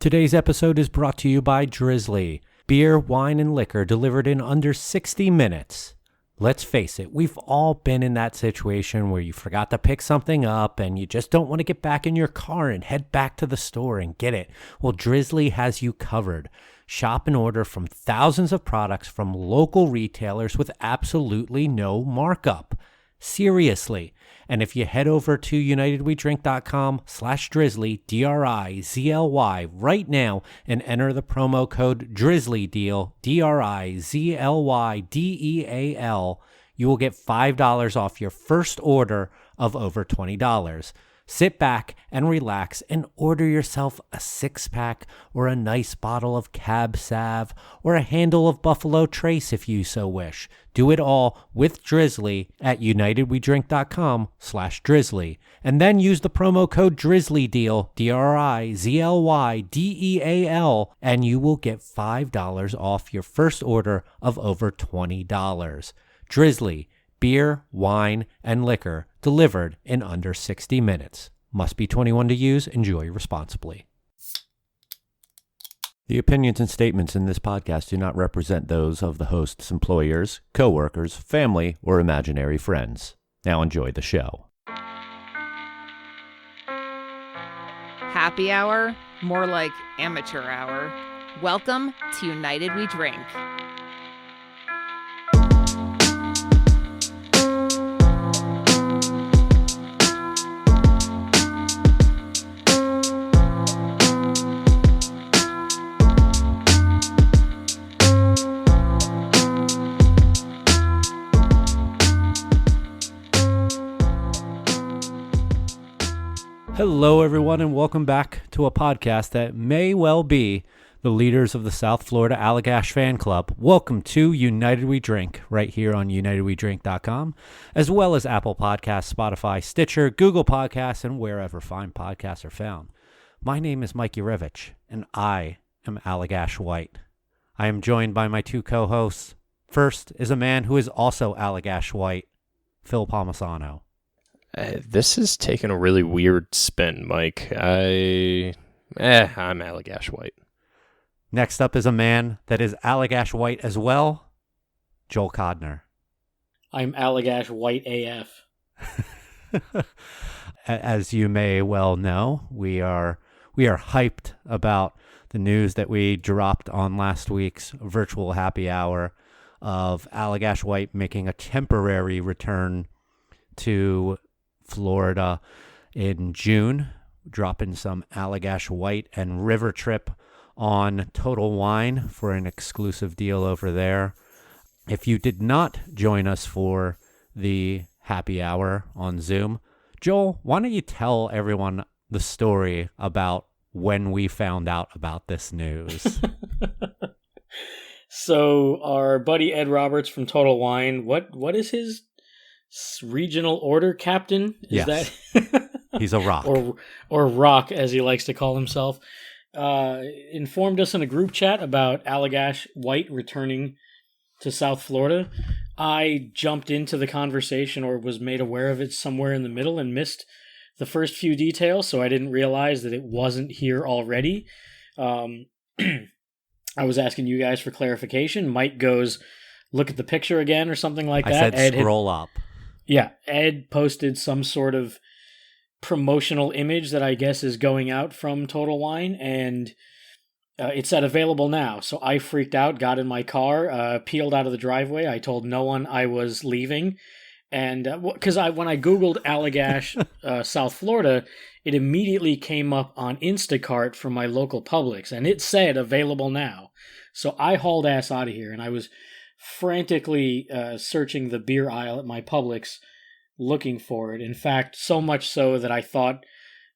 Today's episode is brought to you by Drizzly. Beer, wine, and liquor delivered in under 60 minutes. Let's face it, we've all been in that situation where you forgot to pick something up and you just don't want to get back in your car and head back to the store and get it. Well, Drizzly has you covered. Shop and order from thousands of products from local retailers with absolutely no markup. Seriously. And if you head over to unitedwedrink.com/drizzly, DRIZLY, right now and enter the promo code DrizzlyDeal, DRIZLYDEAL, you will get $5 off your first order of over $20. Sit back and relax and order yourself a 6-pack or a nice bottle of Cab Sav or a handle of Buffalo Trace if you so wish. Do it all with Drizzly at unitedwedrink.com/drizzly and then use the promo code DrizzlyDeal, DRIZLYDEAL, and you will get $5 off your first order of over $20. Drizzly. Beer, wine, and liquor delivered in under 60 minutes. Must be 21 to use. Enjoy responsibly. The opinions and statements in this podcast do not represent those of the host's employers, coworkers, family, or imaginary friends. Now enjoy the show. Happy hour? More like amateur hour. Welcome to United We Drink. Hello, everyone, and welcome back to a podcast that may well be the leaders of the South Florida Allagash fan club. Welcome to United We Drink, right here on unitedwedrink.com, as well as Apple Podcasts, Spotify, Stitcher, Google Podcasts, and wherever fine podcasts are found. My name is Mike Urevich, and I am Allagash White. I am joined by my two co-hosts. First is a man who is also Allagash White, Phil Palmisano. This is taking a really weird spin, Mike. I'm Allagash White. Next up is a man that is Allagash White as well, Joel Codner. I'm Allagash White AF. As you may well know, we are hyped about the news that we dropped on last week's virtual happy hour of Allagash White making a temporary return to Florida in June, dropping some Allagash White and River Trip on Total Wine for an exclusive deal over there. If you did not join us for the happy hour on Zoom, Joel, why don't you tell everyone the story about when we found out about this news? So our buddy Ed Roberts from Total Wine, what is his regional order captain? Is yes. that He's a rock. or Rock, as he likes to call himself, informed us in a group chat about Allagash White returning to South Florida. I jumped into the conversation, or was made aware of it somewhere in the middle, and missed the first few details, so I didn't realize that it wasn't here already. I was asking you guys for clarification. Mike goes, look at the picture again, or something like that. I said scroll up. Yeah, Ed posted some sort of promotional image that I guess is going out from Total Wine, and it said available now. So I freaked out, got in my car, peeled out of the driveway. I told no one I was leaving, and because when I Googled Allagash, South Florida, it immediately came up on Instacart from my local Publix, and it said available now. So I hauled ass out of here, and I was frantically searching the beer aisle at my Publix looking for it. In fact, so much so that I thought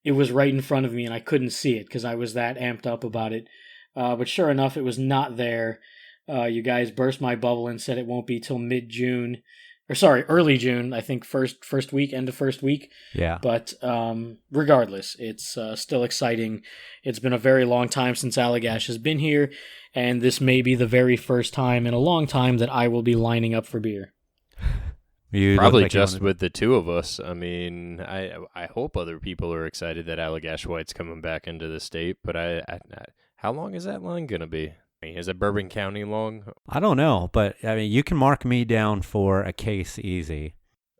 it was right in front of me and I couldn't see it because I was that amped up about it. But sure enough, it was not there. You guys burst my bubble and said it won't be till mid-June. Or sorry, early June, I think first week, end of first week. Yeah. But regardless, it's still exciting. It's been a very long time since Allagash has been here, and this may be the very first time in a long time that I will be lining up for beer. Probably like just with the two of us. I mean, I hope other people are excited that Allagash White's coming back into the state, but How long is that line going to be? Is it Bourbon County long? I don't know, but I mean, you can mark me down for a case easy.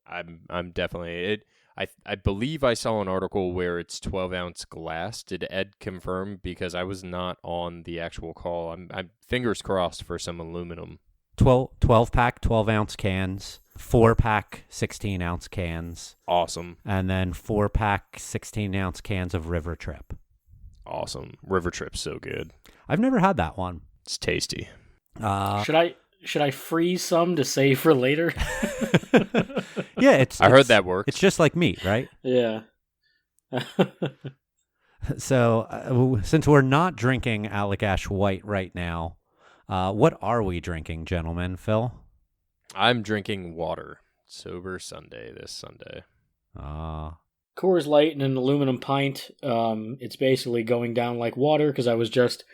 I'm definitely it. I believe I saw an article where it's 12-ounce glass. Did Ed confirm? Because I was not on the actual call. I'm fingers crossed for some aluminum. 12-pack, 12-ounce cans, 4-pack, 16-ounce cans. Awesome. And then 4-pack, 16-ounce cans of River Trip. Awesome. River Trip's so good. I've never had that one. It's tasty. Should I freeze some to save for later? Yeah, I heard that works. It's just like meat, right? Yeah. So, since we're not drinking Allagash White right now, what are we drinking, gentlemen? Phil? I'm drinking water. Sober Sunday this Sunday. Coors Light in an aluminum pint. It's basically going down like water because I was just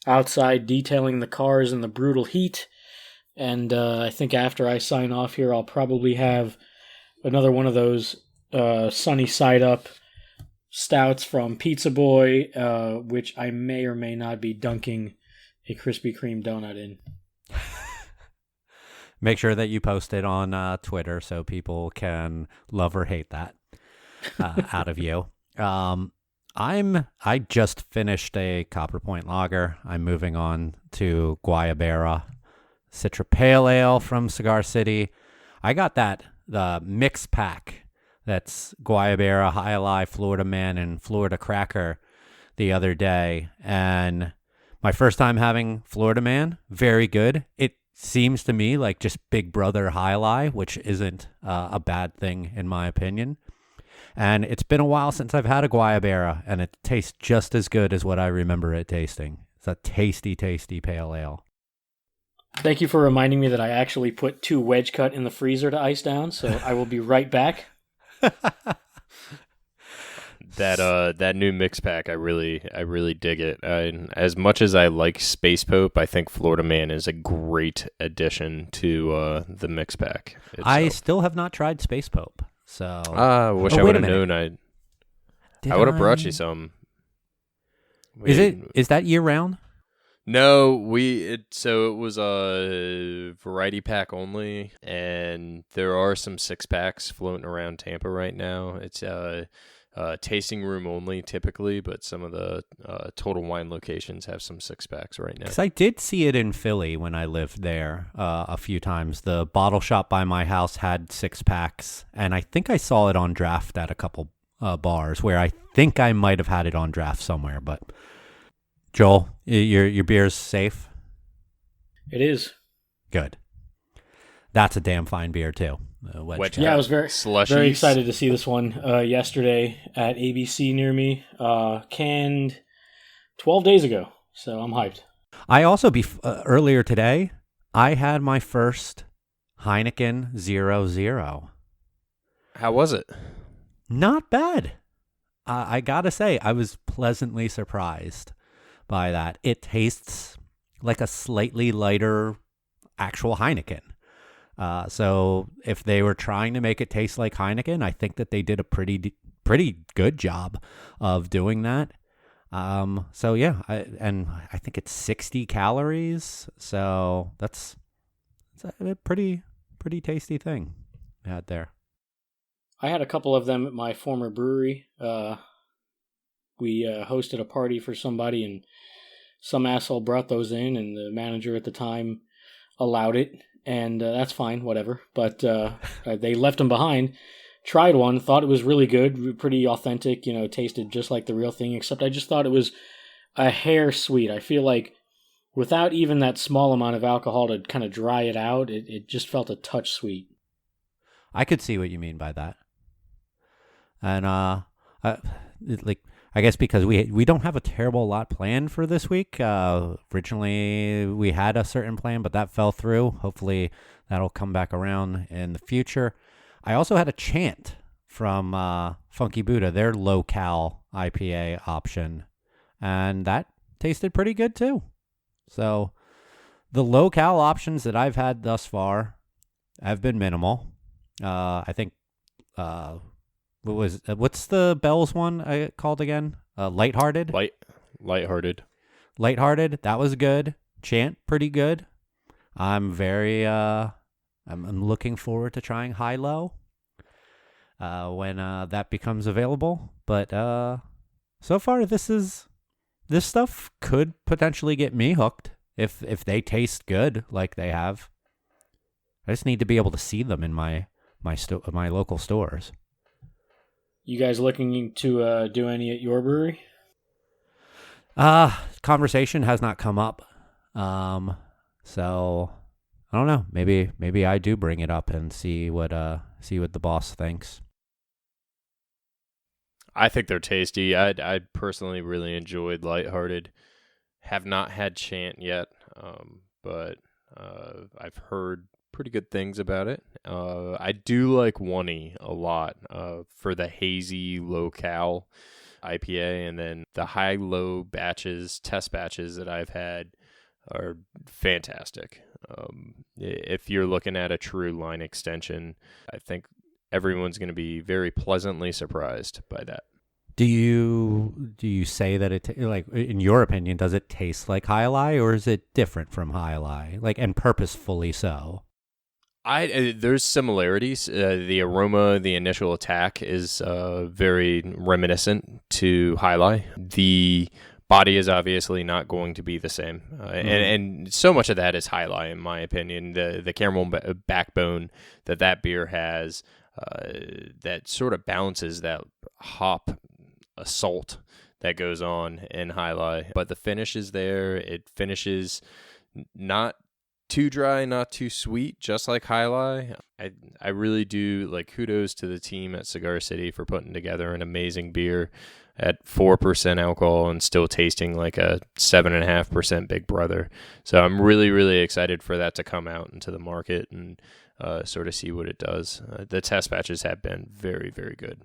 outside detailing the cars in the brutal heat. And I think after I sign off here, I'll probably have another one of those sunny side up stouts from Pizza Boy, which I may or may not be dunking a Krispy Kreme donut in. Make sure that you post it on Twitter so people can love or hate that out of you. I just finished a Copper Point Lager. I'm moving on to Guayabera Citra Pale Ale from Cigar City. I got the mix pack that's Guayabera, High Life, Florida Man, and Florida Cracker the other day. And my first time having Florida Man, very good. It seems to me like just Big Brother High Life, which isn't a bad thing in my opinion. And it's been a while since I've had a Guayabera, and it tastes just as good as what I remember it tasting. It's a tasty, tasty pale ale. Thank you for reminding me that I actually put 2 wedge cut in the freezer to ice down, so I will be right back. That new mix pack, I really dig it. As much as I like Space Pope, I think Florida Man is a great addition to the mix pack itself. I still have not tried Space Pope. So wish I would have known. I would have brought you some. Is that year round? No, so it was a variety pack only, and there are some 6-packs floating around Tampa right now. It's tasting room only typically, but some of the Total Wine locations have some 6-packs right now. Because I did see it in Philly when I lived there a few times. The bottle shop by my house had 6-packs, and I think I saw it on draft at a couple bars where I think I might have had it on draft somewhere. But Joel, your beer's safe? It is. Good. That's a damn fine beer too. Yeah, I was very excited to see this one yesterday at ABC near me, canned 12 days ago, so I'm hyped. I also, earlier today, I had my first Heineken 0.0. How was it? Not bad. I gotta say, I was pleasantly surprised by that. It tastes like a slightly lighter actual Heineken. So if they were trying to make it taste like Heineken, I think that they did a pretty good job of doing that. So yeah, I think it's 60 calories. So it's a pretty tasty thing I had there. I had a couple of them at my former brewery. We hosted a party for somebody, and some asshole brought those in, and the manager at the time allowed it. And that's fine, whatever. But they left them behind. Tried one, thought it was really good, pretty authentic, tasted just like the real thing, except I just thought it was a hair sweet. I feel like without even that small amount of alcohol to kind of dry it out, it just felt a touch sweet. I could see what you mean by that. And I guess because we don't have a terrible lot planned for this week. Originally, we had a certain plan, but that fell through. Hopefully, that'll come back around in the future. I also had a chant from Funky Buddha, their low-cal IPA option, and that tasted pretty good too. So the low-cal options that I've had thus far have been minimal. I think... what's the Bell's one called again? Lighthearted? Lighthearted. Lighthearted, that was good. Chant, pretty good. I'm very I'm looking forward to trying High Low when that becomes available. But so far, this stuff could potentially get me hooked if they taste good like they have. I just need to be able to see them in my local stores. You guys looking to do any at your brewery? Conversation has not come up. So I don't know. Maybe I do bring it up and see what the boss thinks. I think they're tasty. I personally really enjoyed Lighthearted. Have not had Chant yet, but I've heard pretty good things about it. I do like Oney a lot for the hazy low-cal IPA, and then the high-low test batches that I've had are fantastic. If you're looking at a true line extension, I think everyone's going to be very pleasantly surprised by that. Do you say that it like in your opinion does it taste like High Lie, or is it different from High Lie, like, and purposefully so? There's similarities. The aroma, the initial attack is very reminiscent to High Lie. The body is obviously not going to be the same, and so much of that is High Lie, in my opinion. The caramel backbone that beer has, that sort of balances that hop assault that goes on in High Lie. But the finish is there. It finishes not too dry, not too sweet, just like High Lie. I really do, like, kudos to the team at Cigar City for putting together an amazing beer at 4% alcohol and still tasting like a 7.5% Big Brother. So I'm really, really excited for that to come out into the market and sort of see what it does. The test batches have been very, very good.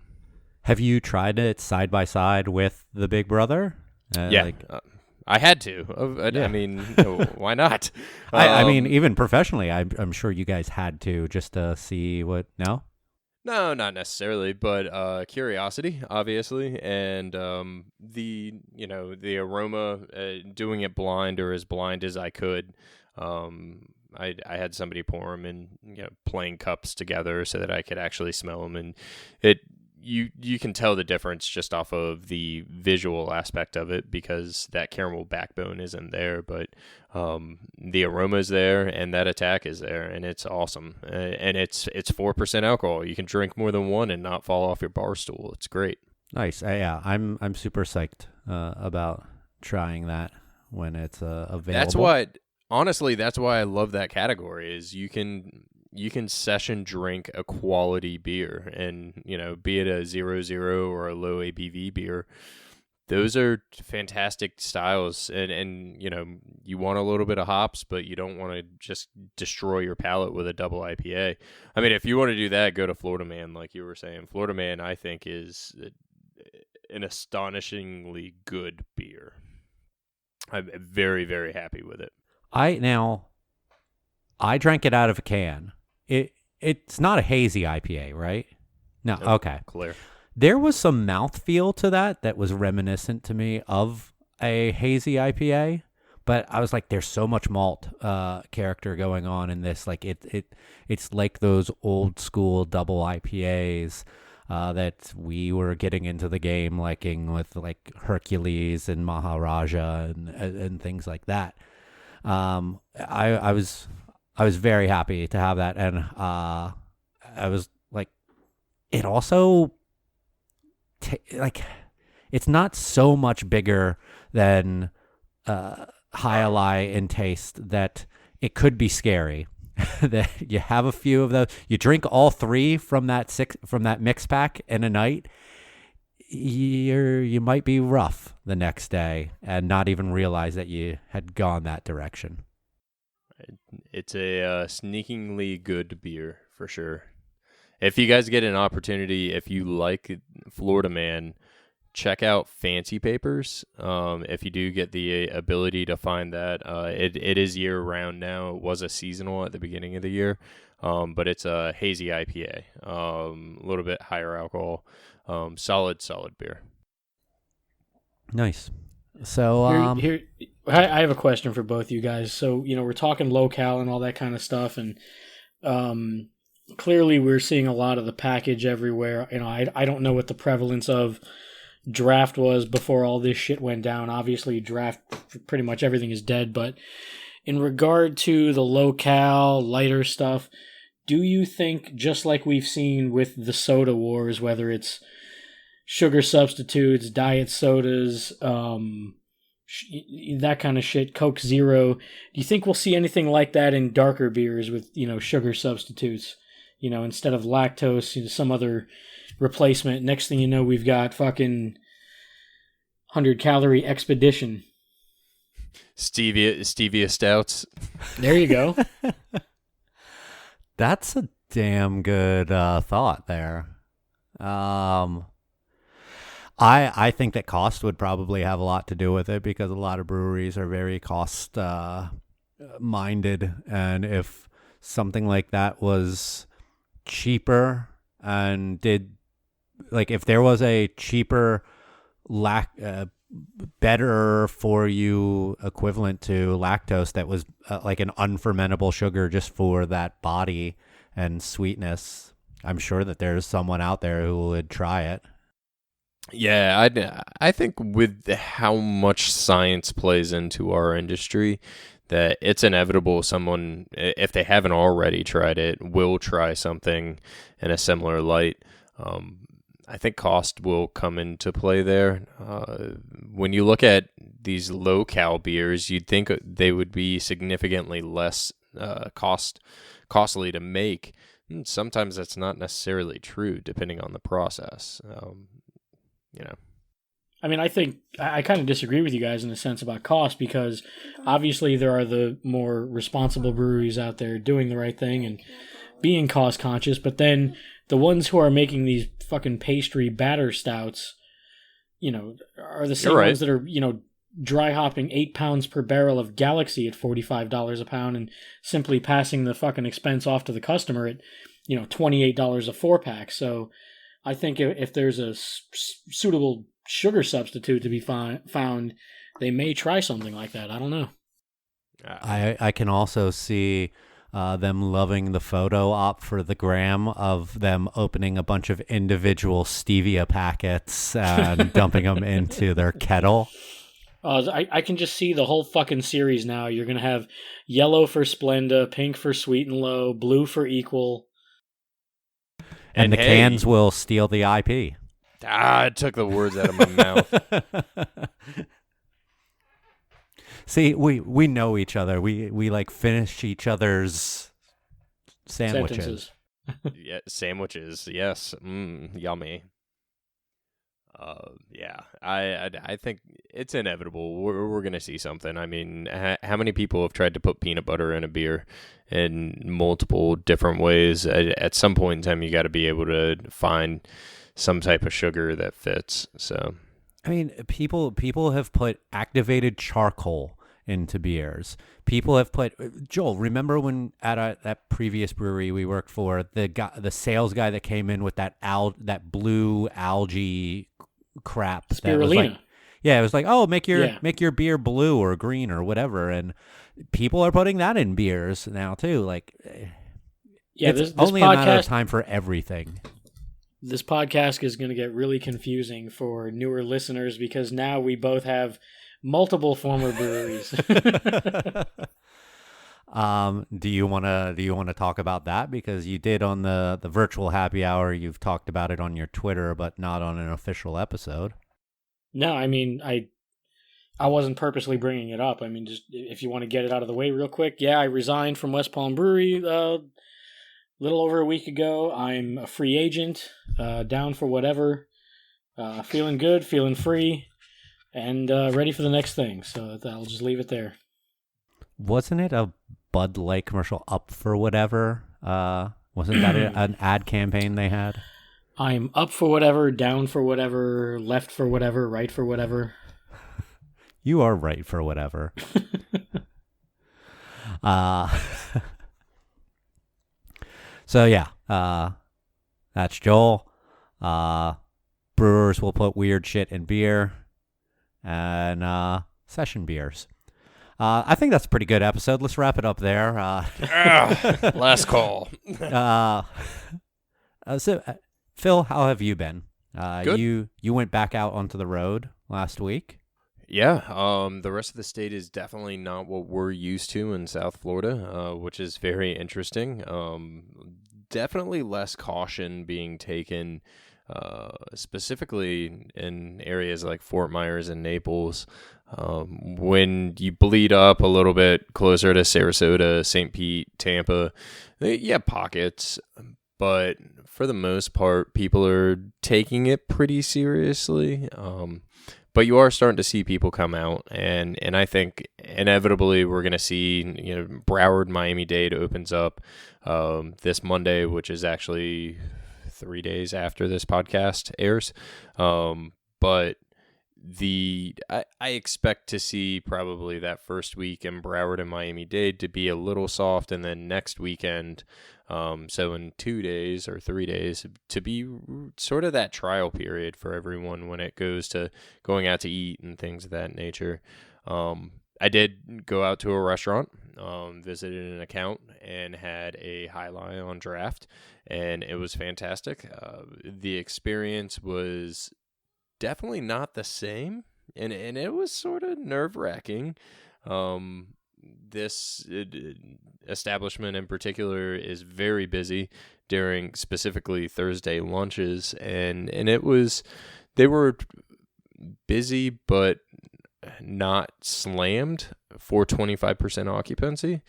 Have you tried it side by side with the Big Brother? Yeah. I had to. I mean, why not? I mean, even professionally, I'm sure you guys had to, just to see what. No, not necessarily, but curiosity, obviously, and the aroma, doing it blind or as blind as I could. I had somebody pour them in plain cups together so that I could actually smell them, and you can tell the difference just off of the visual aspect of it, because that caramel backbone isn't there, but the aroma is there and that attack is there, and it's awesome. And it's 4% alcohol. You can drink more than one and not fall off your bar stool. It's great. Nice. Yeah, I'm super psyched about trying that when it's available. That's why I love that category. Is you can session drink a quality beer, and be it a 0.0 or a low ABV beer. Those are fantastic styles, and you want a little bit of hops, but you don't want to just destroy your palate with a double IPA. I mean, if you want to do that, go to Florida Man, like you were saying. Florida Man, I think, is an astonishingly good beer. I'm very, very happy with it. I drank it out of a can. It's not a hazy IPA, right? No, Nope, okay. Clear. There was some mouthfeel to that was reminiscent to me of a hazy IPA, but I was like, there's so much malt character going on in this. Like it's like those old school double IPAs that we were getting into the game liking with, like, Hercules and Maharaja and things like that. I was very happy to have that, and I was like, it also it's not so much bigger than High Lie in taste that it could be scary. That you have a few of those, you drink all three from that mix pack in a night, you might be rough the next day and not even realize that you had gone that direction. It's a sneakingly good beer for sure. If you guys get an opportunity, if you like Florida Man, check out Fancy Papers. If you do get the ability to find that, it is year round now. It was a seasonal at the beginning of the year, but it's a hazy IPA, a little bit higher alcohol, solid beer. Nice. So I have a question for both you guys. So, we're talking low-cal and all that kind of stuff, and clearly we're seeing a lot of the package everywhere. I don't know what the prevalence of draft was before all this shit went down. Obviously, draft, pretty much everything is dead, but in regard to the low-cal, lighter stuff, do you think, just like we've seen with the soda wars, whether it's sugar substitutes, diet sodas, that kind of shit, Coke Zero, do you think we'll see anything like that in darker beers with, sugar substitutes? Instead of lactose, some other replacement. Next thing you know, we've got fucking 100-calorie Expedition. Stevia stouts. There you go. That's a damn good thought there. I think that cost would probably have a lot to do with it, because a lot of breweries are very cost minded, and if something like that was cheaper and if there was a cheaper better for you equivalent to lactose that was like an unfermentable sugar just for that body and sweetness, I'm sure that there's someone out there who would try it. Yeah, I think with how much science plays into our industry, that it's inevitable someone, if they haven't already tried it, will try something in a similar light. I think cost will come into play there. When you look at these low-cal beers, you'd think they would be significantly less costly to make. Sometimes that's not necessarily true, depending on the process. I mean, I think I kind of disagree with you guys in a sense about cost, because obviously there are the more responsible breweries out there doing the right thing and being cost conscious, but then the ones who are making these fucking pastry batter stouts, are the same ones that are, dry hopping 8 pounds per barrel of Galaxy at $45 a pound and simply passing the fucking expense off to the customer at, $28 a 4-pack. So I think if there's a suitable sugar substitute to be found, they may try something like that. I don't know. I can also see them loving the photo op for the gram of them opening a bunch of individual stevia packets and dumping them into their kettle. I can just see the whole fucking series now. You're going to have yellow for Splenda, pink for Sweet and Low, blue for Equal. And the cans will steal the IP. It took the words out of my mouth. See, we know each other. We like finish each other's sandwiches. Yeah, sandwiches. Yes, yummy. Yeah, I think it's inevitable. We're gonna see something. I mean, how many people have tried to put peanut butter in a beer in multiple different ways? At some point in time, you got to be able to find some type of sugar that fits. So, I mean, people have put activated charcoal into beers. People have put Joel. Remember when at that previous brewery we worked for, the sales guy that came in with that blue algae crap. Spirulina. It was like, oh, make your beer blue or green or whatever, and people are putting that in beers now too. Like, it's this only podcast, a matter of time for everything. This podcast is going to get really confusing for newer listeners, because now we both have multiple former breweries. Do you want to talk about that? Because you did on the virtual happy hour. You've talked about it on your Twitter, but not on an official episode. No, I mean, I wasn't purposely bringing it up. I mean, just if you want to get it out of the way real quick. Yeah, I resigned from West Palm Brewery a little over a week ago. I'm a free agent, down for whatever, feeling good, feeling free, and ready for the next thing. So I'll just leave it there. Wasn't it a Bud Light commercial, up for whatever? Wasn't that an ad campaign they had? I'm up for whatever, down for whatever, left for whatever, right for whatever. You are right for whatever. So yeah, that's Joel. Brewers will put weird shit in beer and session beers. I think that's a pretty good episode. Let's wrap it up there. Last call. Phil, how have you been? Good. You went back out onto the road last week. Yeah, the rest of the state is definitely not what we're used to in South Florida, which is very interesting. Definitely less caution being taken, specifically in areas like Fort Myers and Naples. When you bleed up a little bit closer to Sarasota, St. Pete, Tampa, you have pockets, but for the most part, people are taking it pretty seriously. But you are starting to see people come out, and I think inevitably we're going to see, Broward Miami-Dade opens up this Monday, which is actually 3 days after this podcast airs. But I expect to see probably that first week in Broward and Miami-Dade to be a little soft, and then next weekend, so in 2 days or 3 days, to be sort of that trial period for everyone when it goes to going out to eat and things of that nature. I did go out to a restaurant, visited an account, and had a Jai Alai on draft, and it was fantastic. The experience was definitely not the same, and it was sort of nerve-wracking. This establishment in particular is very busy during specifically Thursday lunches, and they were busy but not slammed for 25% occupancy.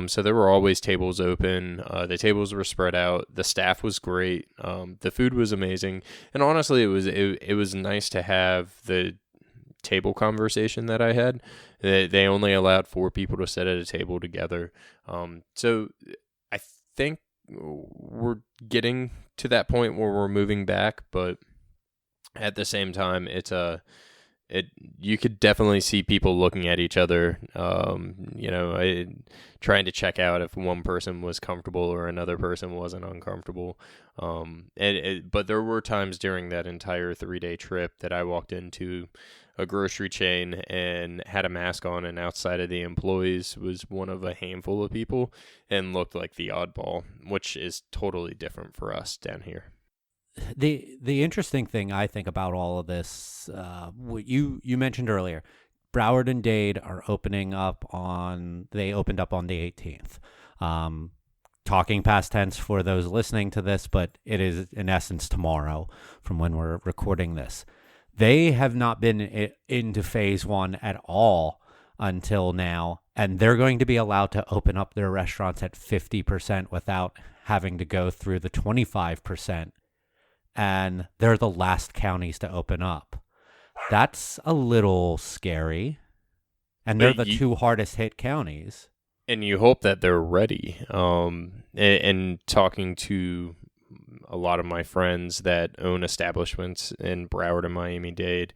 So there were always tables open. The tables were spread out. The staff was great. The food was amazing. And honestly, it was nice to have the table conversation that I had. They only allowed 4 people to sit at a table together. So I think we're getting to that point where we're moving back, but at the same time, you could definitely see people looking at each other, trying to check out if one person was comfortable or another person wasn't uncomfortable. But there were times during that entire 3-day trip that I walked into a grocery chain and had a mask on, and outside of the employees was one of a handful of people and looked like the oddball, which is totally different for us down here. The interesting thing I think about all of this, what you mentioned earlier, Broward and Dade are opened up on the 18th. Talking past tense for those listening to this, but it is in essence tomorrow from when we're recording this. They have not been into phase 1 at all until now, and they're going to be allowed to open up their restaurants at 50% without having to go through the 25%. And they're the last counties to open up. That's a little scary. And they're the 2 hardest hit counties. And you hope that they're ready. And talking to a lot of my friends that own establishments in Broward and Miami-Dade,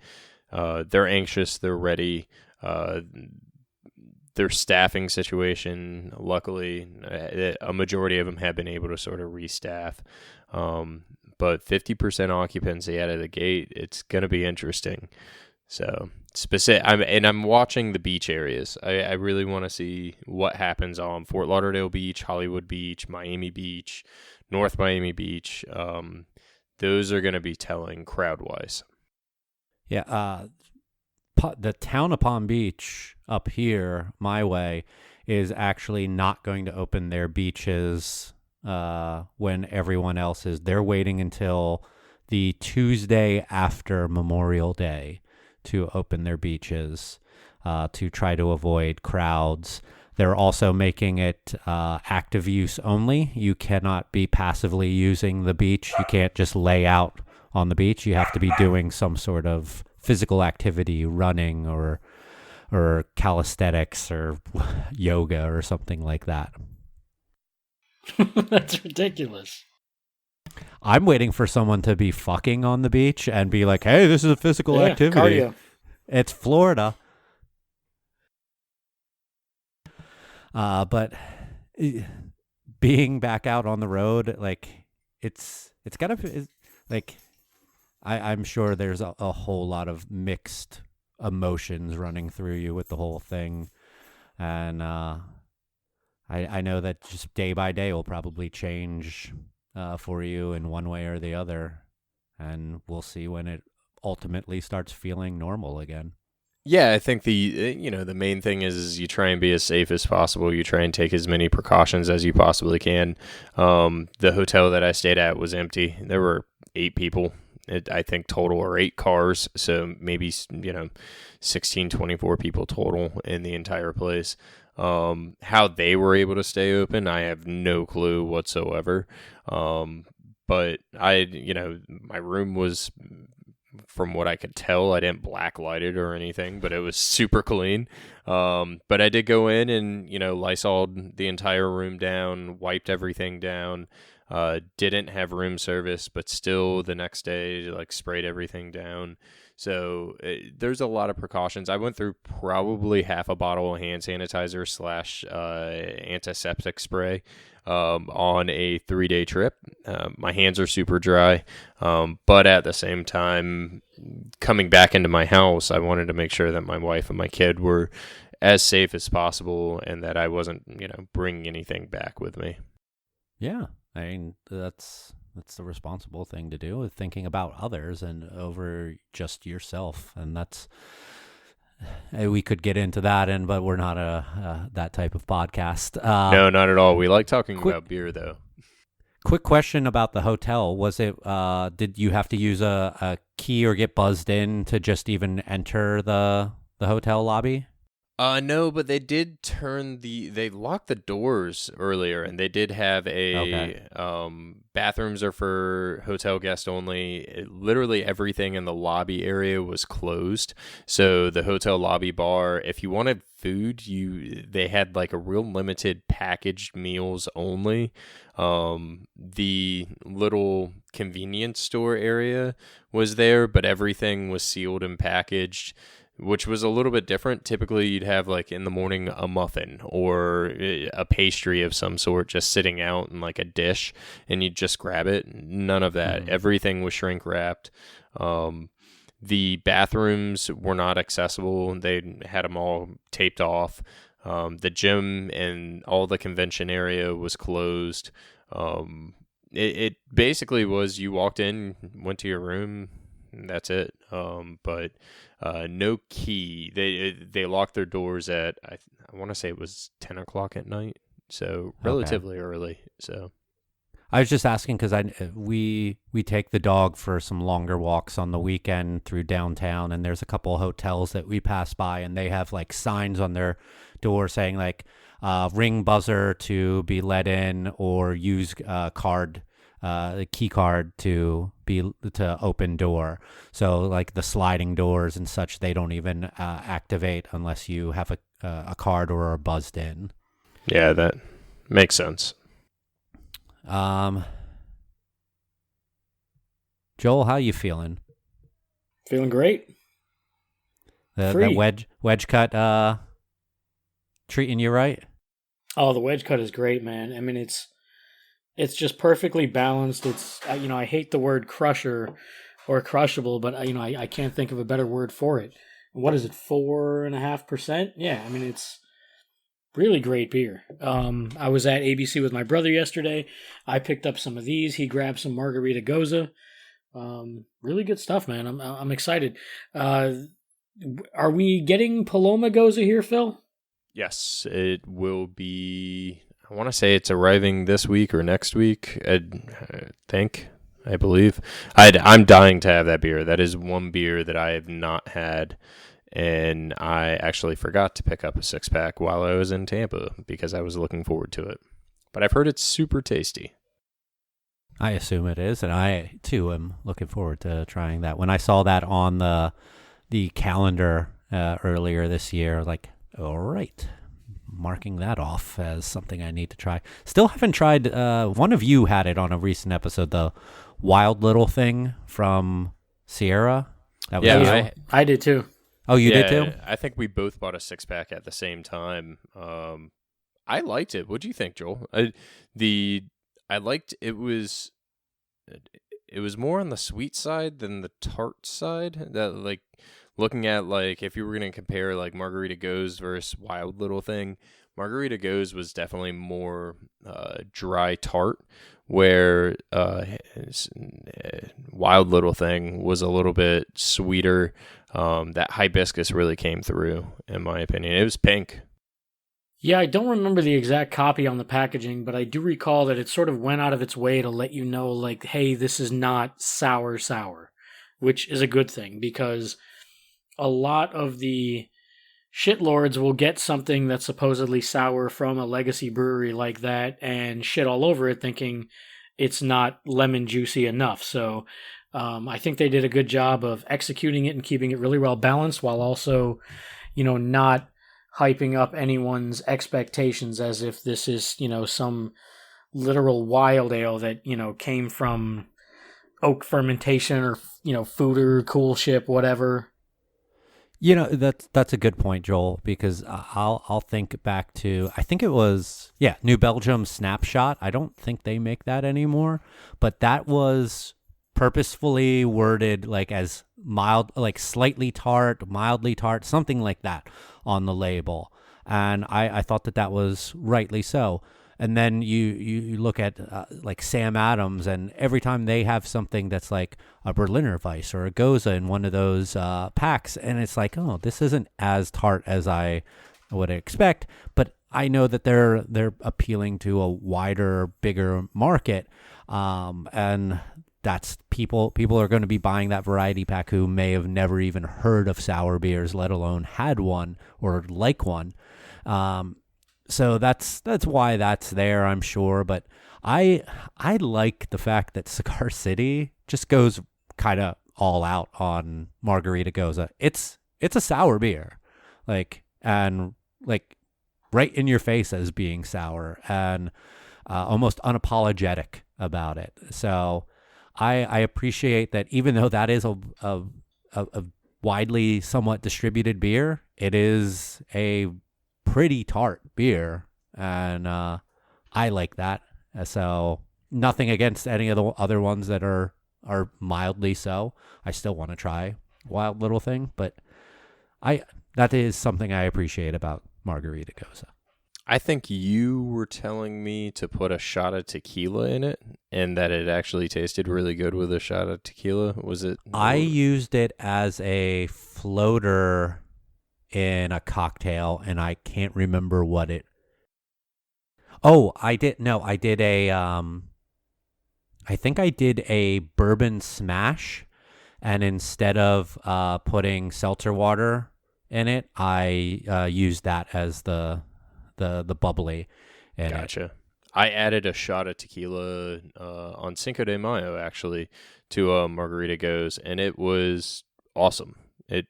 they're anxious, they're ready. Their staffing situation, luckily, a majority of them have been able to sort of restaff. But 50% occupancy out of the gate, it's going to be interesting. So I'm watching the beach areas. I really want to see what happens on Fort Lauderdale Beach, Hollywood Beach, Miami Beach, North Miami Beach. Those are going to be telling crowd-wise. Yeah, the town of Palm Beach up here, my way, is actually not going to open their beaches when everyone else is. They're waiting until the Tuesday after Memorial Day to open their beaches to try to avoid crowds. They're also making it active use only. You cannot be passively using the beach. You can't just lay out on the beach. You have to be doing some sort of physical activity, running or calisthenics or yoga or something like that. That's ridiculous. I'm waiting for someone to be fucking on the beach and be like, hey, this is a physical activity. Cardio. It's Florida. But being back out on the road, like it's gotta be, like I'm sure there's a whole lot of mixed emotions running through you with the whole thing. And I know that just day by day will probably change for you in one way or the other, and we'll see when it ultimately starts feeling normal again. Yeah, I think the main thing is you try and be as safe as possible. You try and take as many precautions as you possibly can. The hotel that I stayed at was empty. There were 8 people, I think total, or 8 cars. So maybe, 16, 24 people total in the entire place. How they were able to stay open, I have no clue whatsoever. But my room was, from what I could tell, I didn't blacklight it or anything, but it was super clean. But I did go in and, Lysoled the entire room down, wiped everything down. Didn't have room service, but still the next day, like, sprayed everything down. So there's a lot of precautions. I went through probably half a bottle of hand sanitizer / antiseptic spray on a 3-day trip. My hands are super dry, but at the same time, coming back into my house, I wanted to make sure that my wife and my kid were as safe as possible and that I wasn't, bringing anything back with me. Yeah, I mean, that's the responsible thing to do, is thinking about others and over just yourself. And that's, we could get into that, but we're not that type of podcast. No, not at all. We like talking about beer, though. Quick question about the hotel. Was it, did you have to use a key or get buzzed in to just even enter the hotel lobby? No, but they did they locked the doors earlier, and they did have bathrooms are for hotel guests only. Literally everything in the lobby area was closed. So the hotel lobby bar, if you wanted food, they had like a real limited packaged meals only. The little convenience store area was there, but everything was sealed and packaged, which was a little bit different. Typically, you'd have, like, in the morning, a muffin or a pastry of some sort just sitting out in, like, a dish, and you'd just grab it. None of that. Mm-hmm. Everything was shrink wrapped. The bathrooms were not accessible. They had them all taped off. The gym and all the convention area was closed. It basically was, you walked in, went to your room, and that's it. But no key. They locked their doors at, I want to say it was 10 o'clock at night, so relatively early. So I was just asking because we take the dog for some longer walks on the weekend through downtown, and there's a couple of hotels that we pass by, and they have like signs on their door saying like ring buzzer to be let in, or use the key card to open door. So like the sliding doors and such, they don't even activate unless you have a card or are buzzed in. Yeah, that makes sense. Joel, how you feeling? Feeling great. That wedge cut treating you right? Oh, the wedge cut is great, man. I mean, it's just perfectly balanced. It's I hate the word crusher or crushable, but I can't think of a better word for it. What is it? 4.5%? Yeah, I mean, it's really great beer. I was at ABC with my brother yesterday. I picked up some of these. He grabbed some Margarita Goza. Really good stuff, man. I'm excited. Are we getting Paloma Goza here, Phil? Yes, it will be. I want to say it's arriving this week or next week. I believe. I'm dying to have that beer. That is one beer that I have not had. And I actually forgot to pick up a 6-pack while I was in Tampa because I was looking forward to it. But I've heard it's super tasty. I assume it is, and I, too, am looking forward to trying that. When I saw that on the calendar earlier this year, like, all right, marking that off as something I need to try. Still haven't tried, one of you had it on a recent episode, the Wild Little Thing from Sierra. That was I did too. Oh, you did too? I think we both bought a 6-pack at the same time. I liked it. What do you think, Joel? I liked it. Was more on the sweet side than the tart side. That like looking at like if you were gonna compare like Margarita Goes versus Wild Little Thing, Margarita Goes was definitely more dry tart, where Wild Little Thing was a little bit sweeter. That hibiscus really came through, in my opinion. It was pink. Yeah, I don't remember the exact copy on the packaging, but I do recall that it sort of went out of its way to let you know, like, hey, this is not sour, which is a good thing, because a lot of the shitlords will get something that's supposedly sour from a legacy brewery like that and shit all over it, thinking it's not lemon juicy enough. So I think they did a good job of executing it and keeping it really well balanced, while also, not hyping up anyone's expectations as if this is, some literal wild ale that, came from oak fermentation or, foeder, cool ship, whatever. That's a good point, Joel, because I'll think back to, I think it was, New Belgium Snapshot. I don't think they make that anymore, but that was purposefully worded like as mild, like slightly tart, mildly tart, something like that on the label. And I thought that was rightly so. And then you look at like Sam Adams, and every time they have something that's like a Berliner Weiss or a Goza in one of those packs, and it's like, oh, this isn't as tart as I would expect, but I know that they're appealing to a wider, bigger market, and that's people are going to be buying that variety pack who may have never even heard of sour beers, let alone had one or like one. So that's why that's there, I'm sure. But I like the fact that Cigar City just goes kind of all out on Margarita Goza. It's a sour beer, and right in your face as being sour, and almost unapologetic about it. So I appreciate that, even though that is a widely somewhat distributed beer, it is a pretty tart beer, and I like that. So nothing against any of the other ones that are mildly so. I still want to try Wild Little Thing, but that is something I appreciate about Margarita Goza. I think you were telling me to put a shot of tequila in it, and that it actually tasted really good with a shot of tequila. Was it? I used it as a floater in a cocktail, and I can't remember what it. Oh, I did. No, I did a. I think I did a bourbon smash, and instead of putting seltzer water in it, I used that as the bubbly. Gotcha. I added a shot of tequila on Cinco de Mayo, actually, to Margarita Goes, and it was awesome. It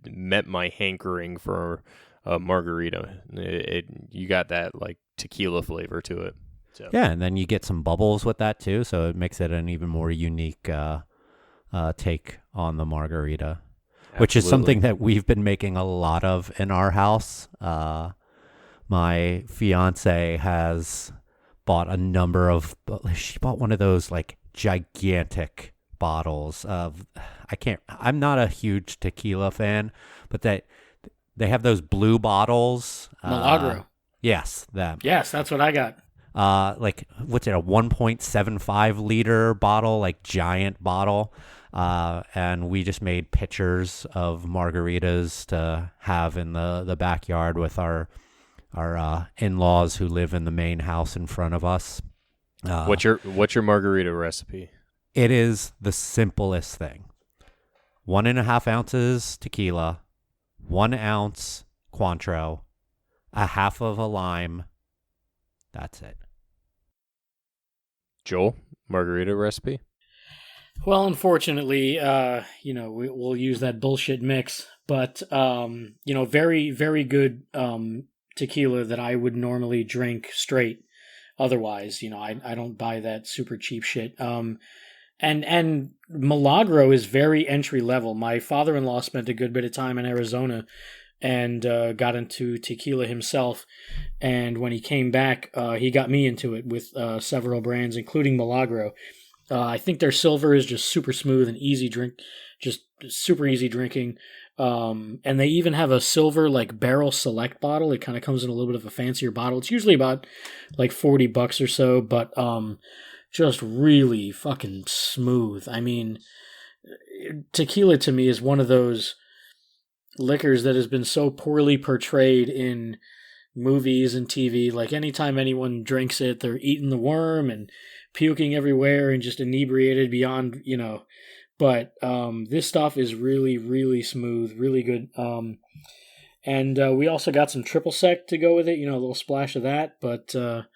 met my hankering for margarita. You got that like tequila flavor to it. So. Yeah, and then you get some bubbles with that too, so it makes it an even more unique take on the margarita. Absolutely. Which is something that we've been making a lot of in our house. My fiance has bought a number of. She bought one of those like gigantic bottles of. I'm not a huge tequila fan, but they have those blue bottles. Milagro. Yes, them. Yes, that's what I got. Like what's it? A 1.75 liter bottle, like giant bottle. And we just made pitchers of margaritas to have in the backyard with our in-laws who live in the main house in front of us. What's your margarita recipe? It is the simplest thing. 1.5 ounces tequila, 1 ounce Cointreau, a half of a lime. That's it. Joel, margarita recipe? Well, unfortunately, we'll use that bullshit mix, but, very, very good tequila that I would normally drink straight. Otherwise, I don't buy that super cheap shit. And Milagro is very entry level. My father-in-law spent a good bit of time in Arizona and got into tequila himself. And when he came back, he got me into it with several brands, including Milagro. I think their silver is just super smooth and easy just super easy drinking. And they even have a silver like barrel select bottle. It kind of comes in a little bit of a fancier bottle. It's usually about like $40 or so, but just really fucking smooth. I mean, tequila to me is one of those liquors that has been so poorly portrayed in movies and TV. Like anytime anyone drinks it, they're eating the worm and puking everywhere and just inebriated beyond, But this stuff is really, really smooth, really good. And we also got some triple sec to go with it, a little splash of that. But I'm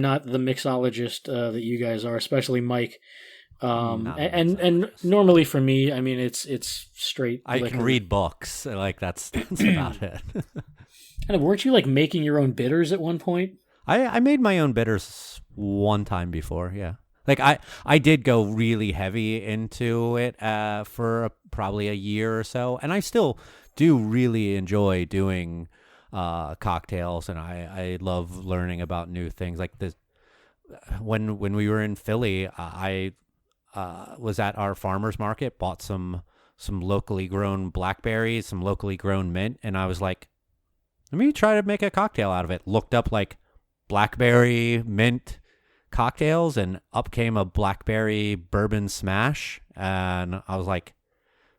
not the mixologist that you guys are, especially Mike. And normally for me, I mean it's straight. I liquor. can read books, like that's about it. And weren't you like making your own bitters at one point? I made my own bitters one time before, yeah. Like I did go really heavy into it for probably a year or so, and I still do really enjoy doing cocktails, and I love learning about new things. Like this, when we were in Philly, I was at our farmers market, bought some locally grown blackberries, some locally grown mint, and I was like, let me try to make a cocktail out of it. Looked up like blackberry mint cocktails, and up came a blackberry bourbon smash, and I was like,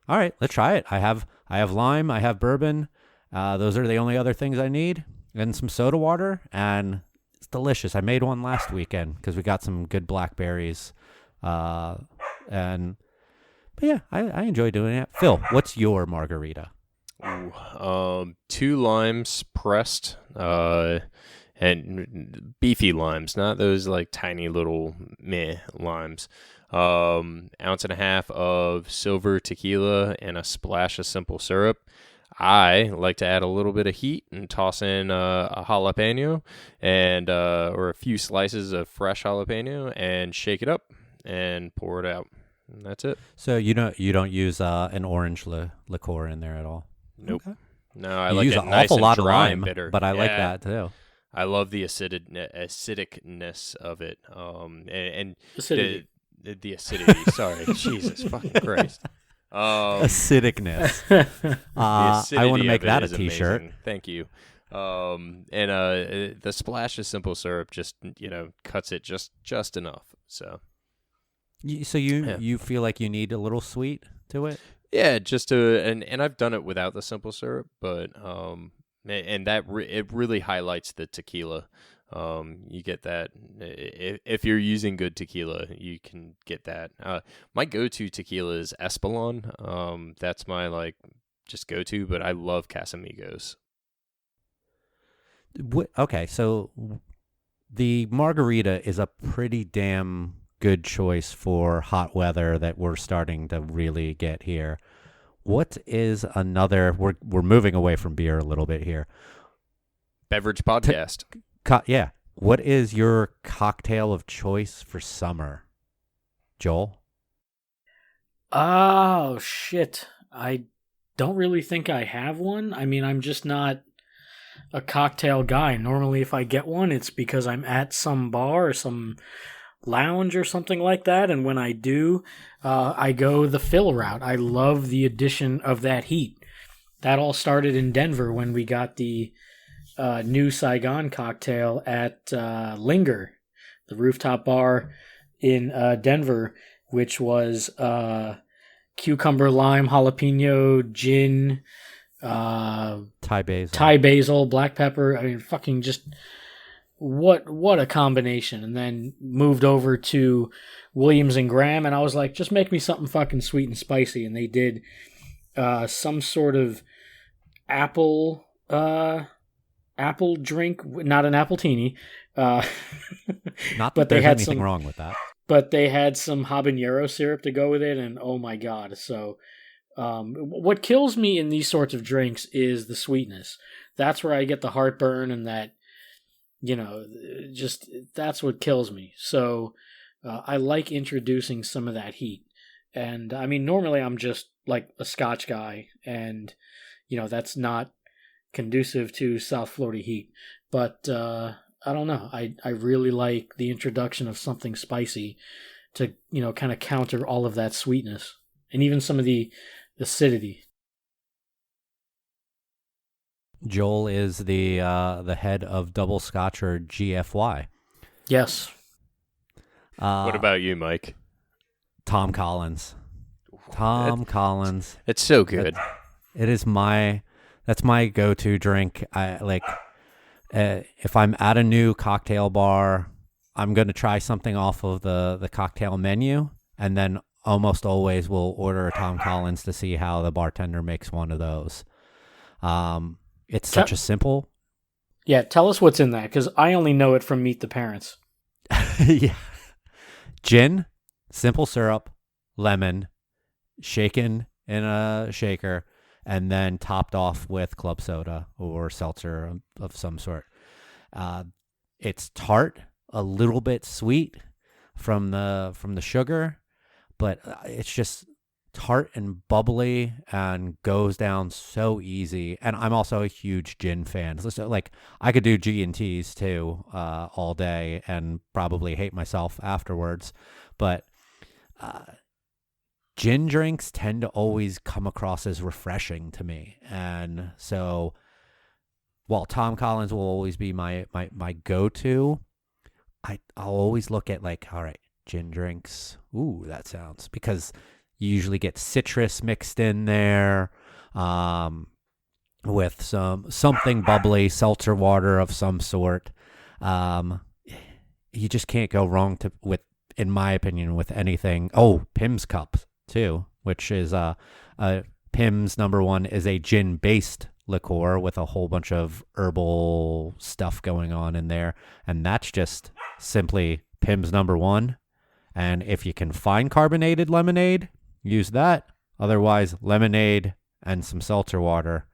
all right, let's try it. I have lime, I have bourbon, those are the only other things I need, and some soda water, and it's delicious. I made one last weekend because we got some good blackberries, but yeah, I enjoy doing it. Phil, what's your margarita? Ooh, 2 limes pressed, and beefy limes, not those like tiny little meh limes. 1.5 ounces of silver tequila and a splash of simple syrup. I like to add a little bit of heat and toss in a jalapeno and or a few slices of fresh jalapeno and shake it up and pour it out. And that's it. So you don't use an orange liqueur in there at all? Nope. Okay. No, I you like use it an nice awful and lot of dry lime, and bitter. but I like Yeah. that too. I love the acidicness of it. And Acidity. the acidity. Sorry, Jesus fucking Christ. Acidicness. The I want acidity to make of it that a is T-shirt. amazing. Thank you. And the splash of simple syrup just cuts it just enough. So You feel like you need a little sweet to it? yeah, just to and I've done it without the simple syrup, but and that it really highlights the tequila. You get that if you're using good tequila, you can get that. My go-to tequila is Espolon. That's my just go-to, but I love Casamigos. Okay, so the margarita is a pretty damn good choice for hot weather that we're starting to really get here. What is another? We're moving away from beer a little bit here. Beverage podcast. Yeah. What is your cocktail of choice for summer, Joel? Oh, shit. I don't really think I have one. I mean, I'm just not a cocktail guy. Normally, if I get one, it's because I'm at some bar or some lounge or something like that. And when I do, I go the Phil route. I love the addition of that heat. That all started in Denver when we got the new Saigon cocktail at Linger, the rooftop bar in Denver, which was cucumber, lime, jalapeno, gin, Thai basil, black pepper. I mean, fucking just what a combination. And then moved over to Williams and Graham, and I was like, just make me something fucking sweet and spicy. And they did some sort of apple drink, not an appletini. Not that but there's they had anything wrong with that. But they had some habanero syrup to go with it, and oh my god. So what kills me in these sorts of drinks is the sweetness. That's where I get the heartburn, and that, just that's what kills me. So I like introducing some of that heat. And I mean, normally I'm just like a Scotch guy, and that's not conducive to South Florida heat. But I don't know. I really like the introduction of something spicy. to kind of counter all of that sweetness and even some of the acidity. Joel is the head of Double Scotch, or GFY. Yes. What about you, Mike? Tom Collins? Collins. It's so good. It is that's my go-to drink. If I'm at a new cocktail bar, I'm going to try something off of the cocktail menu, and then almost always we'll order a Tom Collins to see how the bartender makes one of those. It's such a simple. Yeah, tell us what's in that, because I only know it from Meet the Parents. Yeah. Gin, simple syrup, lemon, shaken in a shaker, and then topped off with club soda or seltzer of some sort. It's tart, a little bit sweet from the sugar, but it's just tart and bubbly and goes down so easy. And I'm also a huge gin fan. So, like, I could do G&Ts too all day and probably hate myself afterwards. But gin drinks tend to always come across as refreshing to me. And so while Tom Collins will always be my go-to, I'll always look at, like, all right, gin drinks. Ooh, that sounds, because you usually get citrus mixed in there with something bubbly, seltzer water of some sort. You just can't go wrong with, in my opinion, with anything. Oh, Pim's Cup too, which is Pim's number one is a gin-based liqueur with a whole bunch of herbal stuff going on in there, and that's just simply Pim's number one. And if you can find carbonated lemonade, use that. Otherwise, lemonade and some seltzer water,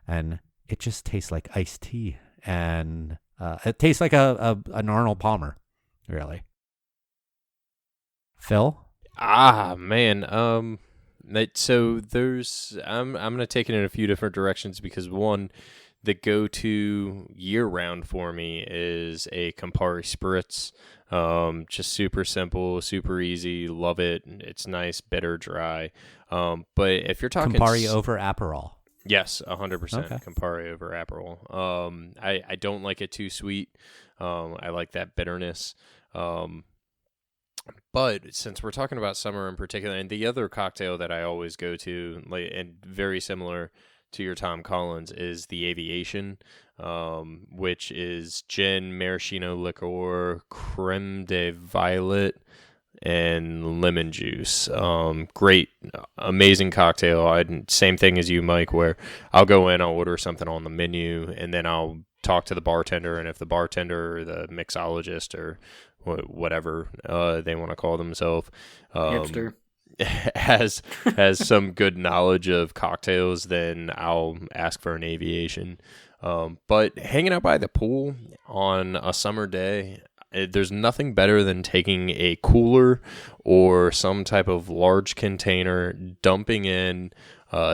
and it just tastes like iced tea. And it tastes like an Arnold Palmer, really. Phil? Man. So there's I'm gonna take it in a few different directions, because one, the go-to year-round for me is a Campari Spritz. Just super simple, super easy. Love it. It's nice, bitter, dry. But if you're talking Campari over Aperol. Yes, 100%. Okay. Campari over Aperol. I don't like it too sweet. I like that bitterness. But since we're talking about summer in particular, and the other cocktail that I always go to, and very similar to your Tom Collins, is the Aviation, which is gin, maraschino liqueur, creme de violet, and lemon juice. Great, amazing cocktail. Same thing as you, Mike, where I'll go in, I'll order something on the menu, and then I'll talk to the bartender, and if the bartender or the mixologist or whatever they want to call themselves, Hipster, has some good knowledge of cocktails, then I'll ask for an Aviation. But hanging out by the pool on a summer day, there's nothing better than taking a cooler or some type of large container, dumping in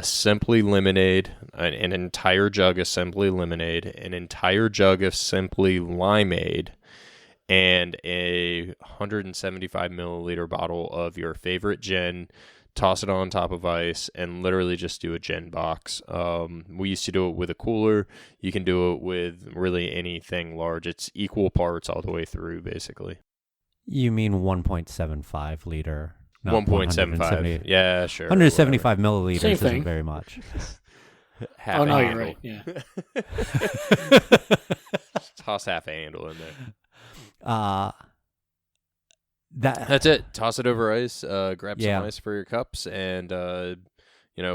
Simply Lemonade, an entire jug of Simply Lemonade, an entire jug of Simply Limeade, and a 175 milliliter bottle of your favorite gin. Toss it on top of ice and literally just do a gin box. We used to do it with a cooler. You can do it with really anything large. It's equal parts all the way through, basically. You mean 1.75 liter? 1.75. Yeah, sure. 175 milliliters Same isn't thing. very much. Half oh a no, handle. you're right. Yeah. Toss half a handle in there. That's it. Toss it over ice. Grab Yeah. some ice for your cups, and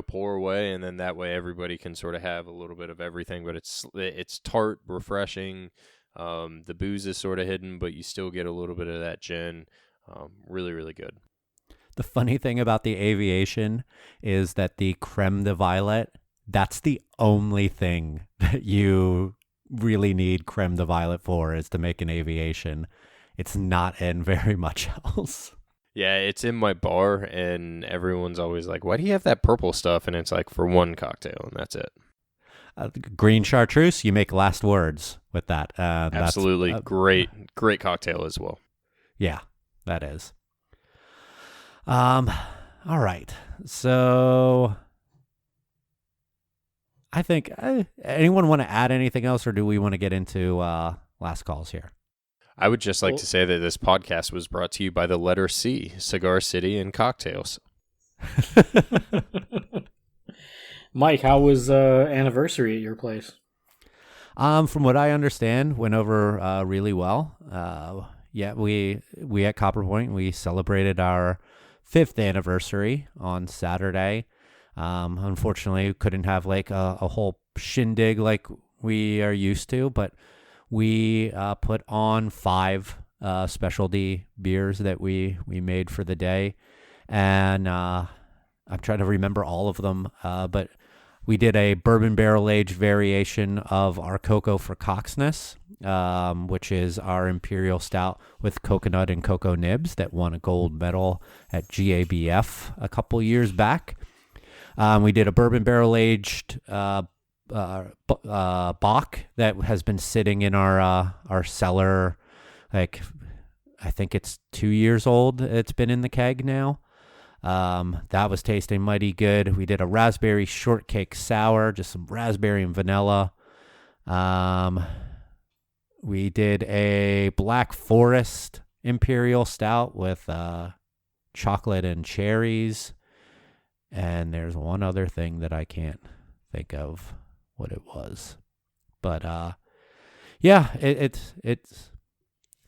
pour away, and then that way everybody can sort of have a little bit of everything. But it's tart, refreshing. The booze is sort of hidden, but you still get a little bit of that gin. Really, really good. The funny thing about the Aviation is that the creme de violet, that's the only thing that you really need creme de violet for, is to make an Aviation. It's not in very much else. Yeah, it's in my bar, and everyone's always like, why do you have that purple stuff? And it's like for one cocktail, and that's it. Green chartreuse, you make last words with that. Absolutely. Great cocktail as well. Yeah, that is. All right. So I think anyone want to add anything else, or do we want to get into last calls here? I would just like Well- to say that this podcast was brought to you by the letter C, Cigar City and Cocktails. Mike, how was anniversary at your place? From what I understand, went over really well. Yeah, we at Copper Point, we celebrated our 5th anniversary on Saturday. Unfortunately, couldn't have like a whole shindig like we are used to, but we put on 5 specialty beers that we made for the day, and I'm trying to remember all of them, but we did a bourbon barrel aged variation of our Cocoa for Coxness, which is our imperial stout with coconut and cocoa nibs that won a gold medal at GABF a couple years back. We did a bourbon barrel aged Bock that has been sitting in our cellar, like I think it's 2 years old. It's been in the keg now. That was tasting mighty good. We did a raspberry shortcake sour, just some raspberry and vanilla. We did a Black Forest imperial stout with chocolate and cherries. And there's one other thing that I can't think of what it was. But yeah, it's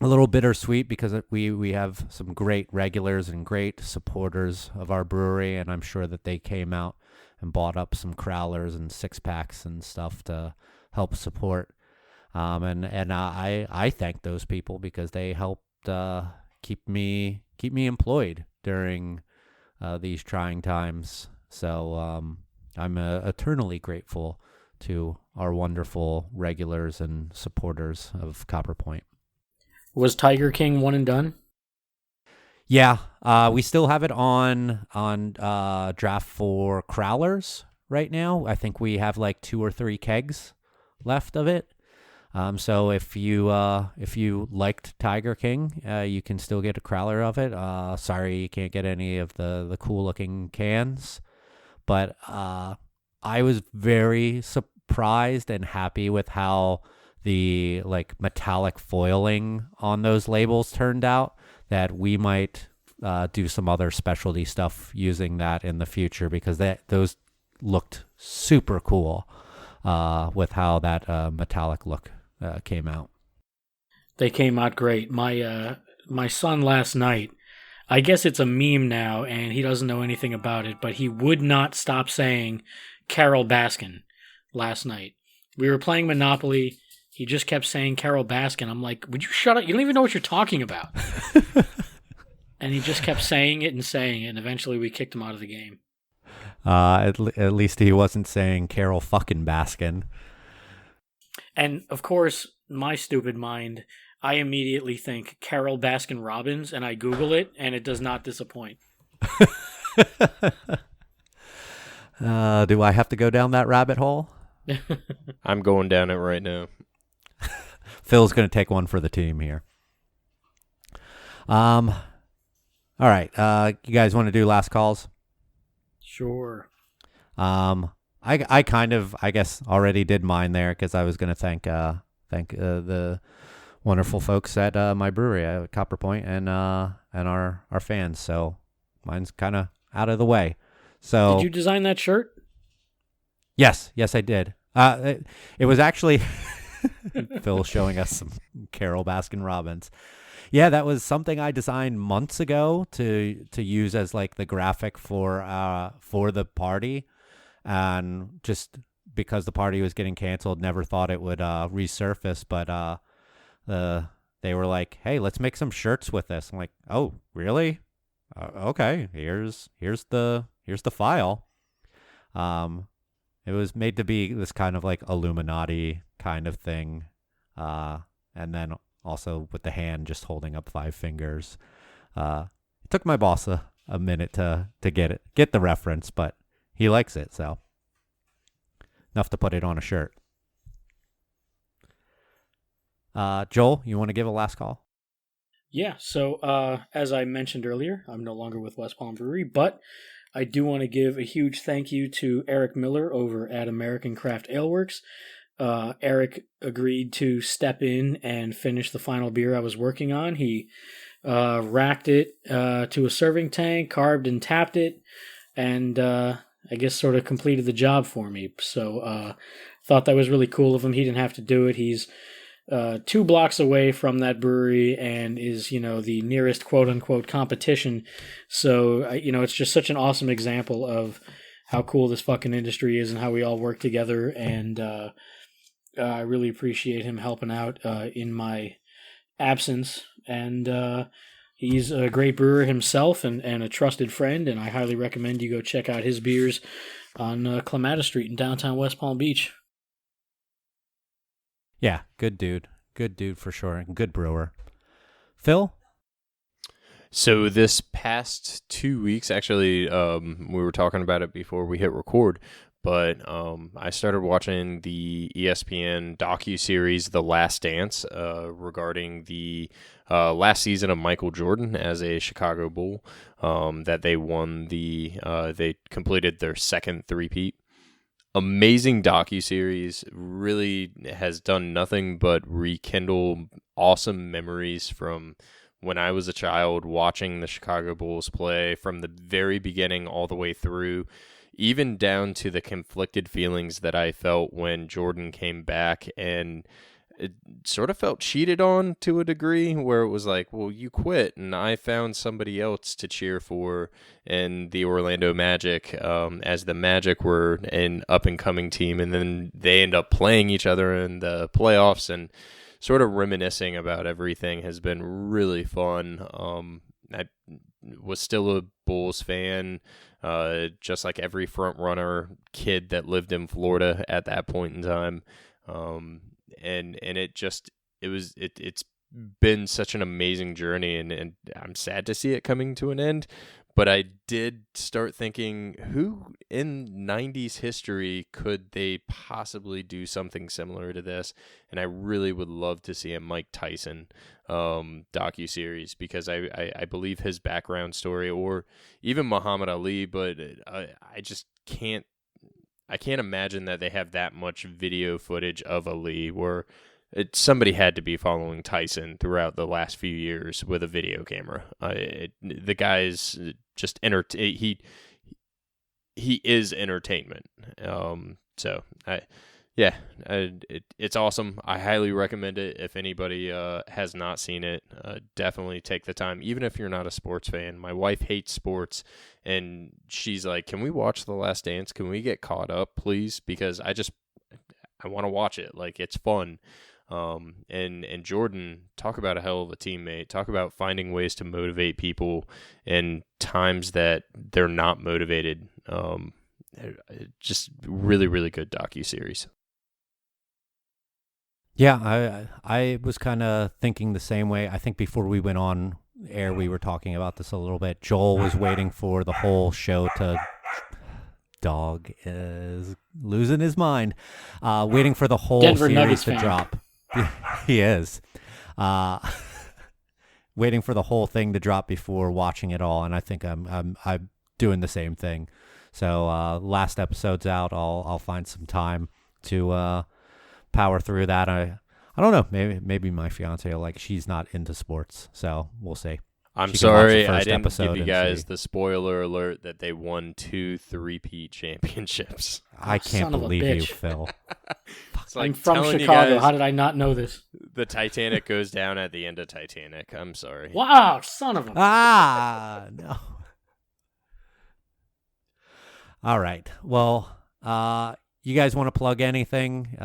a little bittersweet because we have some great regulars and great supporters of our brewery, and I'm sure that they came out and bought up some crowlers and 6-packs and stuff to help support. And I thank those people because they helped keep me employed during these trying times. So I'm eternally grateful to our wonderful regulars and supporters of Copper Point. Was Tiger King one and done? Yeah, we still have it on draft for crowlers right now. I think we have like 2 or 3 kegs left of it. So if you liked Tiger King, you can still get a crowler of it. Sorry, you can't get any of the cool looking cans, but I was very surprised and happy with how the like metallic foiling on those labels turned out, that we might do some other specialty stuff using that in the future, because those looked super cool with how that metallic look came out. They came out great. My son last night, I guess it's a meme now and he doesn't know anything about it, but he would not stop saying Carol Baskin last night. We were playing Monopoly. He just kept saying Carol Baskin. I'm like, would you shut up? You don't even know what you're talking about. And he just kept saying it, and eventually we kicked him out of the game. At least he wasn't saying Carol fucking Baskin. And, of course, my stupid mind, I immediately think Carol Baskin Robbins, and I Google it, and it does not disappoint. Do I have to go down that rabbit hole? I'm going down it right now. Phil's going to take one for the team here. All right. You guys want to do last calls? Sure. I kind of, I guess, already did mine there because I was going to thank the wonderful folks at my brewery at Copper Point and our fans. So mine's kind of out of the way. So did you design that shirt? Yes, I did. It was actually Phil showing us some Carol Baskin Robbins. Yeah, that was something I designed months ago to use as like the graphic for the party, and just because the party was getting canceled, never thought it would resurface. But they were like, "Hey, let's make some shirts with this." I'm like, "Oh, really? Okay. Here's the file." It was made to be this kind of like Illuminati kind of thing, and then also with the hand just holding up 5 fingers. It took my boss a minute to get the reference, but he likes it, so enough to put it on a shirt. Joel, you want to give a last call? Yeah, so as I mentioned earlier, I'm no longer with West Palm Brewery, but I do want to give a huge thank you to Eric Miller over at American Craft Ale Works. Eric agreed to step in and finish the final beer I was working on. He racked it to a serving tank, carbed and tapped it, and I guess sort of completed the job for me. So thought that was really cool of him. He didn't have to do it. He's 2 blocks away from that brewery and is, the nearest quote unquote competition. So, it's just such an awesome example of how cool this fucking industry is and how we all work together. And I really appreciate him helping out in my absence. And he's a great brewer himself and a trusted friend. And I highly recommend you go check out his beers on Clematis Street in downtown West Palm Beach. Yeah, good dude. Good dude for sure. And good brewer. Phil? So this past 2 weeks, actually, we were talking about it before we hit record, but I started watching the ESPN docuseries The Last Dance regarding the last season of Michael Jordan as a Chicago Bull, that they won they completed their second three-peat. Amazing docuseries, really has done nothing but rekindle awesome memories from when I was a child watching the Chicago Bulls play from the very beginning all the way through, even down to the conflicted feelings that I felt when Jordan came back, and it sort of felt cheated on to a degree, where it was like, well, you quit and I found somebody else to cheer for in the Orlando Magic, as the Magic were an up-and-coming team, and then they end up playing each other in the playoffs, and sort of reminiscing about everything has been really fun. I was still a Bulls fan, just like every front-runner kid that lived in Florida at that point in time. And it's been such an amazing journey, and I'm sad to see it coming to an end. But I did start thinking, who in 90s history could they possibly do something similar to this? And I really would love to see a Mike Tyson docuseries, because I believe his background story, or even Muhammad Ali, but I just can't imagine that they have that much video footage of Ali, where somebody had to be following Tyson throughout the last few years with a video camera. The guy's just he is entertainment. It's awesome. I highly recommend it. If anybody has not seen it, definitely take the time, even if you're not a sports fan. My wife hates sports, and she's like, can we watch The Last Dance? Can we get caught up, please? Because I want to watch it. Like, it's fun. And Jordan, talk about a hell of a teammate. Talk about finding ways to motivate people in times that they're not motivated. Just really, really good docuseries. Yeah, I was kind of thinking the same way. I think before we went on air, we were talking about this a little bit. Joel was waiting for the whole show to... Dog is losing his mind. Waiting for the whole Denver series Nuggets to fan. drop. He is. Waiting for the whole thing to drop before watching it all, and I think I'm doing the same thing. So last episode's out. I'll find some time to power through that. I don't know. Maybe my fiance will, like, she's not into sports, so we'll see. I'm She can watch the sorry I first didn't episode give you and guys see. the spoiler alert that they won 2 3-peat championships. I can't Son of a believe you, bitch. Phil. It's like I'm from telling you Chicago. guys How did I not know this? the Titanic goes down at the end of Titanic. I'm sorry. Wow, son of a... No. All right. Well, you guys want to plug anything?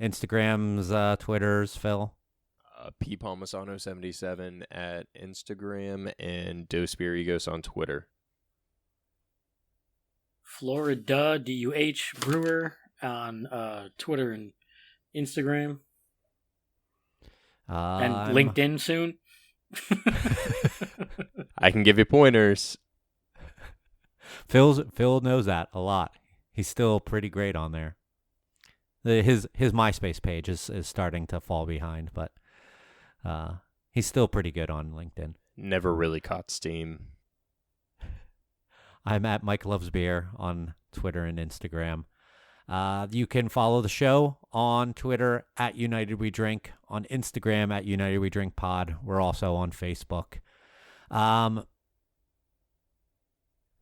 Instagrams, Twitters, Phil? P Palmisano 77 at Instagram, and Dos Spirigos on Twitter. Florida DUH Brewer on Twitter and Instagram, and LinkedIn soon. I can give you pointers. Phil knows that a lot. He's still pretty great on there. His MySpace page is starting to fall behind, but He's still pretty good on LinkedIn. Never really caught steam. I'm at Mike Loves Beer on Twitter and Instagram. You can follow the show on Twitter at United We Drink, on Instagram at United We Drink Pod. We're also on Facebook.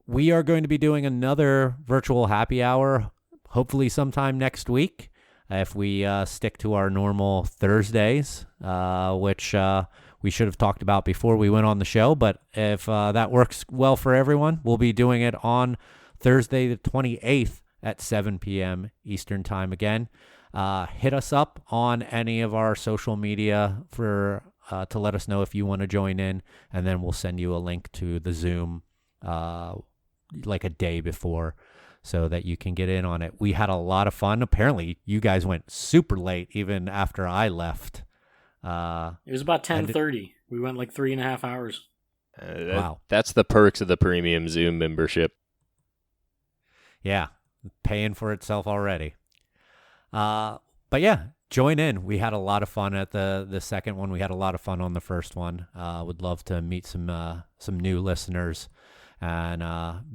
We are going to be doing another virtual happy hour, hopefully sometime next week, if we stick to our normal Thursdays, which we should have talked about before we went on the show. But if that works well for everyone, we'll be doing it on Thursday the 28th at 7 p.m. Eastern Time again. Hit us up on any of our social media for to let us know if you want to join in, and then we'll send you a link to the Zoom like a day before so that you can get in on it. We had a lot of fun. Apparently, you guys went super late even after I left. It was about 10:30. We went like 3.5 hours. Wow. That's the perks of the premium Zoom membership. Yeah, paying for itself already. But yeah, join in. We had a lot of fun at the second one. We had a lot of fun on the first one. Would love to meet some new listeners. And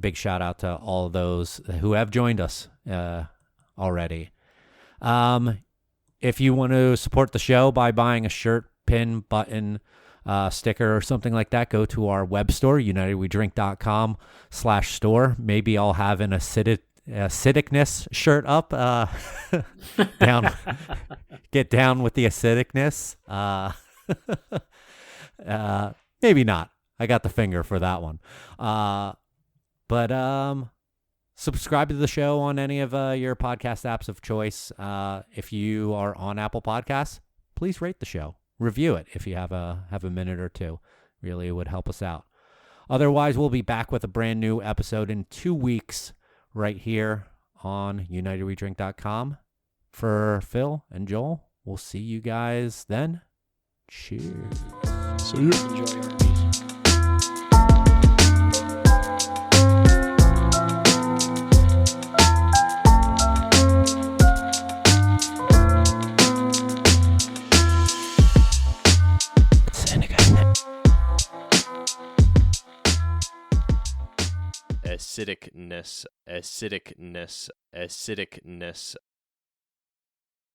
big shout out to all of those who have joined us already. If you want to support the show by buying a shirt, pin, button, sticker, or something like that, go to our web store, unitedwedrink.com/store. Maybe I'll have an Acidicness shirt up. Down, get down with the acidicness. Maybe not. I got the finger for that one. But subscribe to the show on any of your podcast apps of choice. If you are on Apple Podcasts, please rate the show. Review it if you have a minute or two. Really would help us out. Otherwise, we'll be back with a brand new episode in 2 weeks right here on UnitedWeDrink.com. For Phil and Joel, we'll see you guys then. Cheers. See you. Enjoy your meat. Acidicness, acidicness, acidicness.